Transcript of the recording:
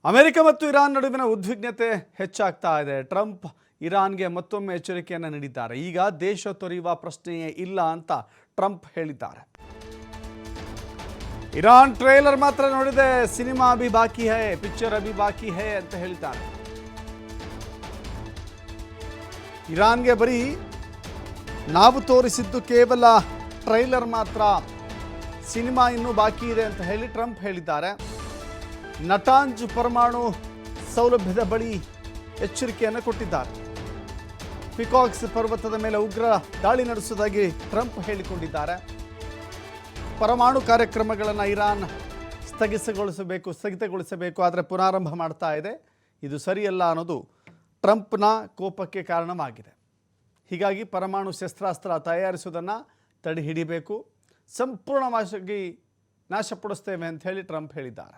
America ಮತ್ತು Iran ನಡುವಿನ ಉದ್ವಿಗ್ನತೆ ಹೆಚ್ಚಾಗ್ತಾ ಇದೆ. ಟ್ರಂಪ್ ಇರಾನ್ಗೆ ಮತ್ತೊಮ್ಮೆ ಎಚ್ಚರಿಕೆಯನ್ನು ನೀಡಿದ್ದಾರೆ. ಈಗ ದೇಶ ತೊರೆಯುವ ಪ್ರಶ್ನೆಯೇ ಇಲ್ಲ ಅಂತ ಟ್ರಂಪ್ ಹೇಳಿದ್ದಾರೆ. ಇರಾನ್ ಟ್ರೇಲರ್ ಮಾತ್ರ ನೋಡಿದೆ, ಸಿನಿಮಾ ಅಭಿ ಬಾಕಿ ಹೈ, ಪಿಕ್ಚರ್ ಅಭಿ ಬಾಕಿ ಹೈ ಅಂತ ಹೇಳಿದ್ದಾರೆ. ಇರಾನ್ಗೆ ಬರೀ ನಾವು ತೋರಿಸಿದ್ದು ಕೇವಲ ಟ್ರೈಲರ್ ಮಾತ್ರ, ಸಿನಿಮಾ ಇನ್ನೂ ಬಾಕಿ ಇದೆ ಅಂತ ಹೇಳಿ ಟ್ರಂಪ್ ಹೇಳಿದ್ದಾರೆ. ನಟಾಂಜ್ ಪರಮಾಣು ಸೌಲಭ್ಯದ ಬಳಿ ಎಚ್ಚರಿಕೆಯನ್ನು ಕೊಟ್ಟಿದ್ದಾರೆ. ಪಿಕಾಕ್ಸ್ ಪರ್ವತದ ಮೇಲೆ ಉಗ್ರ ದಾಳಿ ನಡೆಸುವುದಾಗಿ ಟ್ರಂಪ್ ಹೇಳಿಕೊಂಡಿದ್ದಾರೆ. ಪರಮಾಣು ಕಾರ್ಯಕ್ರಮಗಳನ್ನು ಇರಾನ್ ಸ್ಥಗಿತಗೊಳಿಸಬೇಕು, ಆದರೆ ಪುನರಾರಂಭ ಮಾಡ್ತಾ ಇದೆ. ಇದು ಸರಿಯಲ್ಲ ಅನ್ನೋದು ಟ್ರಂಪ್ನ ಕೋಪಕ್ಕೆ ಕಾರಣವಾಗಿದೆ. ಹೀಗಾಗಿ ಪರಮಾಣು ಶಸ್ತ್ರಾಸ್ತ್ರ ತಯಾರಿಸುವುದನ್ನು ತಡೆ ಹಿಡಿಬೇಕು, ಸಂಪೂರ್ಣವಾಗಿ ನಾಶಪಡಿಸ್ತೇವೆ ಅಂತ ಹೇಳಿ ಟ್ರಂಪ್ ಹೇಳಿದ್ದಾರೆ.